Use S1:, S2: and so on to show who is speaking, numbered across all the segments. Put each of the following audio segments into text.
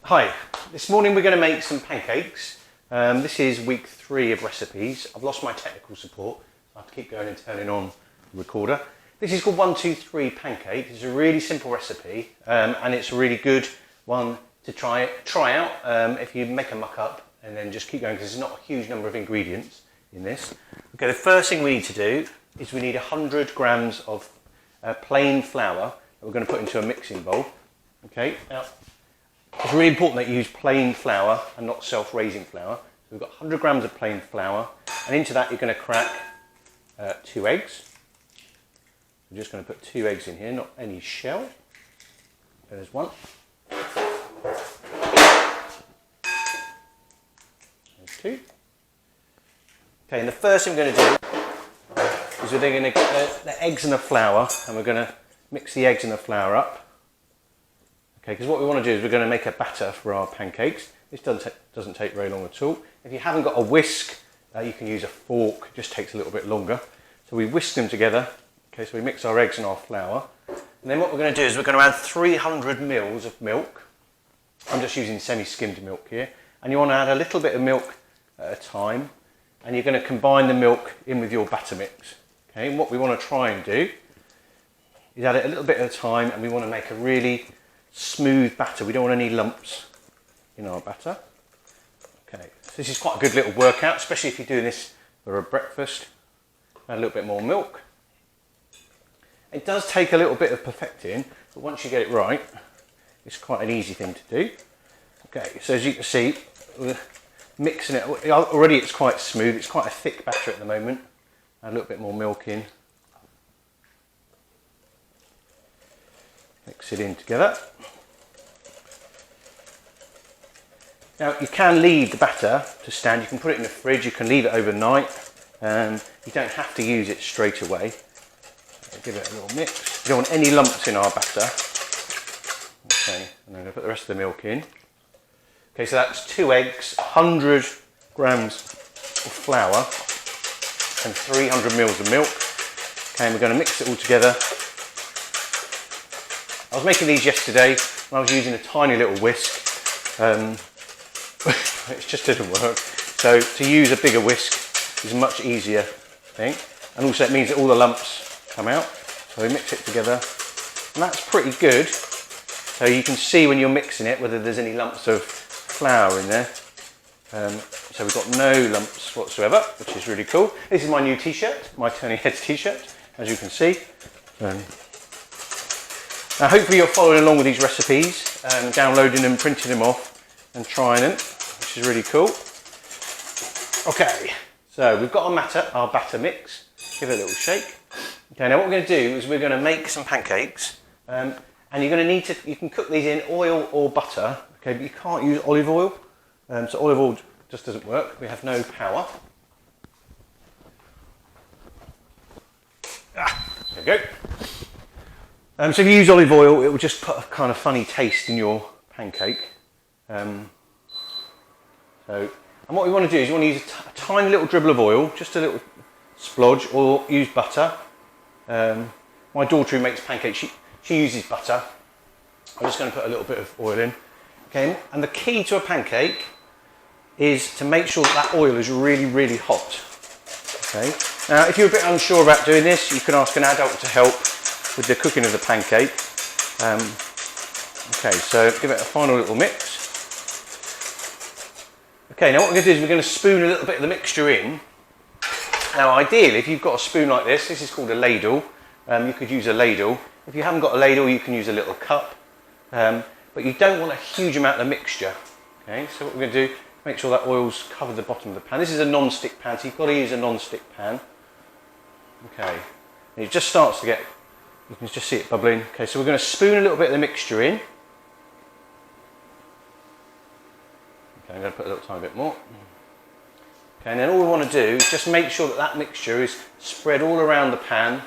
S1: Hi, this morning we're going to make some pancakes. This is week 3 of recipes. I've lost my technical support, so I have to keep going and turning on the recorder. This is called 123pancake. It's a really simple recipe and it's a really good one to try out if you make a muck up and then just keep going because there's not a huge number of ingredients in this. Okay, the first thing we need to do is we need 100 grams of plain flour that we're going to put into a mixing bowl. Okay, now it's really important that you use plain flour and not self-raising flour. So we've got 100 grams of plain flour, and into that you're going to crack 2 eggs. I'm just going to put 2 eggs in here, not any shell. There's one. There's 2. Okay, and the first thing we're going to do is we're going to get the eggs and the flour, and we're going to mix the eggs and the flour up. Okay, because what we want to do is we're going to make a batter for our pancakes. This doesn't take very long at all. If you haven't got a whisk, you can use a fork. It just takes a little bit longer. So we whisk them together. Okay, so we mix our eggs and our flour. And then what we're going to do is we're going to add 300 mils of milk. I'm just using semi-skimmed milk here. And you want to add a little bit of milk at a time. And you're going to combine the milk in with your batter mix. Okay, and what we want to try and do is add it a little bit at a time, and we want to make a really smooth batter. We don't want any lumps in our batter. Okay, so this is quite a good little workout, especially if you're doing this for a breakfast. Add a little bit more milk. It does take a little bit of perfecting, but once you get it right, it's quite an easy thing to do. Okay, so as you can see, we're mixing it. Already it's quite smooth. It's quite a thick batter at the moment. Add a little bit more milk in. Mix it in together. Now you can leave the batter to stand, you can put it in the fridge, you can leave it overnight, you don't have to use it straight away. So give it a little mix. You don't want any lumps in our batter. Okay, and then I'm going to put the rest of the milk in. Okay, so that's 2 eggs, 100 grams of flour and 300 mils of milk. Okay, and we're going to mix it all together. I was making these yesterday and I was using a tiny little whisk. It just didn't work. So to use a bigger whisk is a much easier thing. And also it means that all the lumps come out. So we mix it together. And that's pretty good. So you can see when you're mixing it whether there's any lumps of flour in there. So we've got no lumps whatsoever, which is really cool. This is my new t-shirt, my Turning Heads t-shirt, as you can see. Now hopefully you're following along with these recipes, downloading them, printing them off and trying them, which is really cool. Okay, so we've got our batter mix. Give it a little shake. Okay, now what we're going to do is we're going to make some pancakes, and you're going to need to, you can cook these in oil or butter, okay, but you can't use olive oil. So olive oil just doesn't work. We have no power. There we go. So if you use olive oil, it will just put a kind of funny taste in your pancake. And what we want to do is you want to use a tiny little dribble of oil, just a little splodge, or use butter. My daughter who makes pancakes, she uses butter. I'm just going to put a little bit of oil in. Okay, and the key to a pancake is to make sure that oil is really, really hot. Okay. Now, if you're a bit unsure about doing this, you can ask an adult to help with the cooking of the pancake. Okay, so give it a final little mix. Okay, now what we're going to do is we're going to spoon a little bit of the mixture in. Now ideally, if you've got a spoon like this is called a ladle, you could use a ladle. If you haven't got a ladle, you can use a little cup. But you don't want a huge amount of mixture. Okay, so what we're going to do, make sure that oil's covered the bottom of the pan. This is a non-stick pan, so you've got to use a non-stick pan. Okay, and it just starts to get, you can just see it bubbling. Okay, so we're going to spoon a little bit of the mixture in. Okay, I'm going to put a little tiny bit more. Okay, and then all we want to do is just make sure that that mixture is spread all around the pan.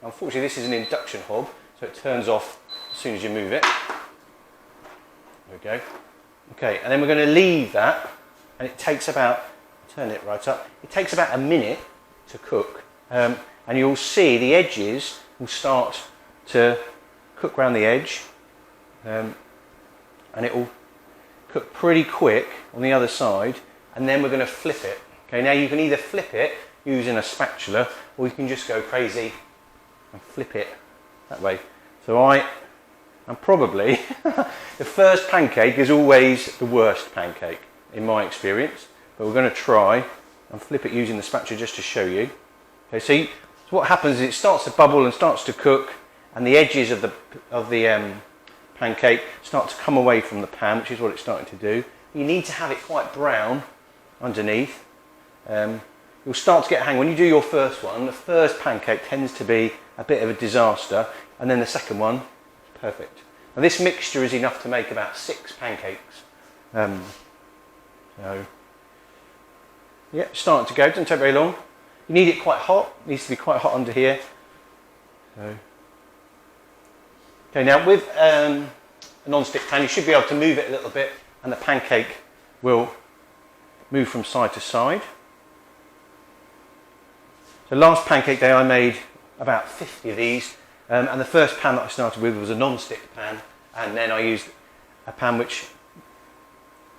S1: Unfortunately, this is an induction hob, so it turns off as soon as you move it. There we go. Okay, and then we're going to leave that, and it takes about, turn it right up, it takes about a minute to cook. And you'll see the edges will start to cook around the edge, and it will cook pretty quick on the other side, and then we're going to flip it. Okay, now you can either flip it using a spatula, or you can just go crazy and flip it that way. So I'm probably, the first pancake is always the worst pancake in my experience, but we're going to try and flip it using the spatula just to show you. Okay, so what happens is it starts to bubble and starts to cook, and the edges of the pancake start to come away from the pan, which is what it's starting to do. You need to have it quite brown underneath. You'll start to get a hang. When you do your first one, the first pancake tends to be a bit of a disaster, and then the second one, perfect. Now this mixture is enough to make about 6 pancakes. So yeah, starting to go, doesn't take very long. You need it quite hot, it needs to be quite hot under here. So. Okay, now with a non-stick pan you should be able to move it a little bit and the pancake will move from side to side. So last pancake day I made about 50 of these, and the first pan that I started with was a non-stick pan, and then I used a pan which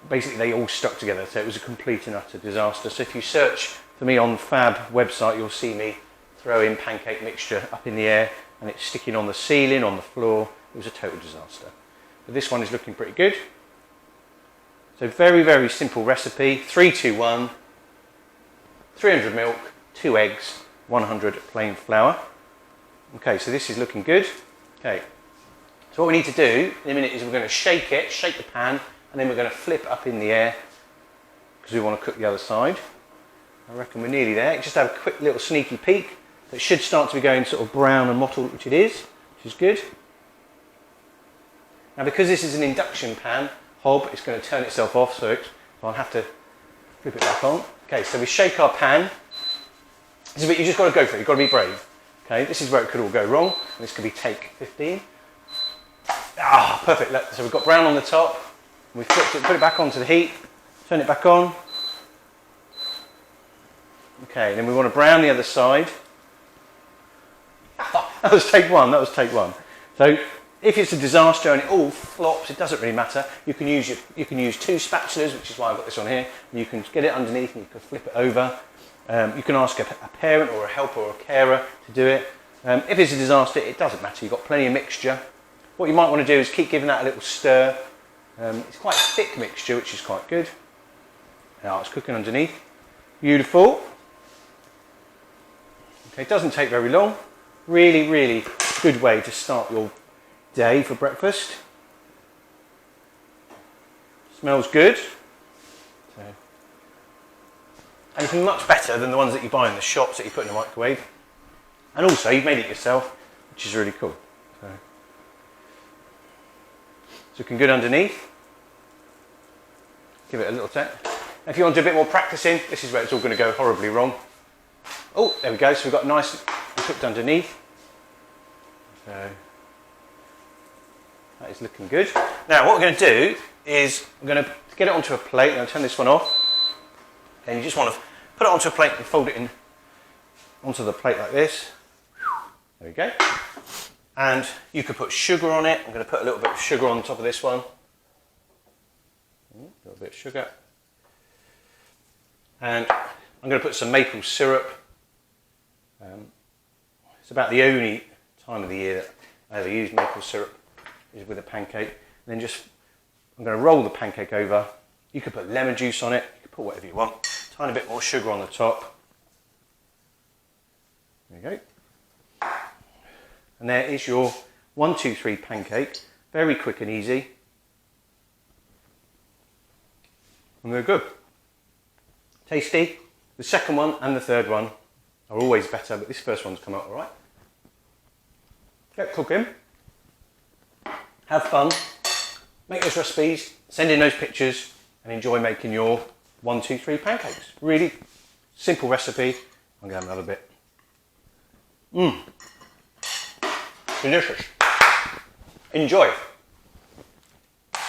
S1: basically they all stuck together, so it was a complete and utter disaster. So if you search for me on the Fab website, you'll see me throwing pancake mixture up in the air and it's sticking on the ceiling, on the floor. It was a total disaster. But this one is looking pretty good. So very, very simple recipe. 3, 2, 1, 300 milk, 2 eggs, 100 plain flour. Okay, so this is looking good. Okay, so what we need to do in a minute is we're going to shake the pan, and then we're going to flip up in the air because we want to cook the other side. I reckon we're nearly there. Just have a quick little sneaky peek. It should start to be going sort of brown and mottled, which it is, which is good. Now because this is an induction pan hob, it's going to turn itself off, so I'll have to flip it back on. Okay, so we shake our pan. This is a bit, you just got to go for it, you've got to be brave. Okay, this is where it could all go wrong, and this could be take 15. Ah, perfect. Look, so we've got brown on the top, we flipped it, put it back onto the heat, turn it back on. Okay, then we want to brown the other side. That was take one, that was take one. So if it's a disaster and it all flops, it doesn't really matter. You can use 2 spatulas, which is why I've got this on here, and you can get it underneath and you can flip it over. You can ask a parent or a helper or a carer to do it. If it's a disaster, it doesn't matter, you've got plenty of mixture. What you might want to do is keep giving that a little stir. It's quite a thick mixture, which is quite good. Now it's cooking underneath. Beautiful. Okay, it doesn't take very long. Really, really good way to start your day for breakfast. Smells good. So, and it's much better than the ones that you buy in the shops that you put in the microwave. And also, you've made it yourself, which is really cool. So, it's looking good underneath. Give it a little tap. If you want to do a bit more practicing, this is where it's all going to go horribly wrong. Oh, there we go. So we've got nice cooked underneath. So that is looking good. Now what we're going to do is I'm going to get it onto a plate. I'm going to turn this one off. And you just want to put it onto a plate and fold it in onto the plate like this. There we go. And you could put sugar on it. I'm going to put a little bit of sugar on top of this one. A little bit of sugar. And I'm going to put some maple syrup. It's about the only time of the year that I ever use maple syrup is with a pancake. And then I'm going to roll the pancake over. You could put lemon juice on it. You could put whatever you want. Tiny bit more sugar on the top. There you go. And there is your 1, 2, 3 pancake. Very quick and easy. And they're good. Tasty. The second one and the third one are always better, but this first one's come out all right. Get cooking. Have fun. Make those recipes. Send in those pictures and enjoy making your 1, 2, 3 pancakes. Really simple recipe. I'm going to have another bit. Delicious. Enjoy.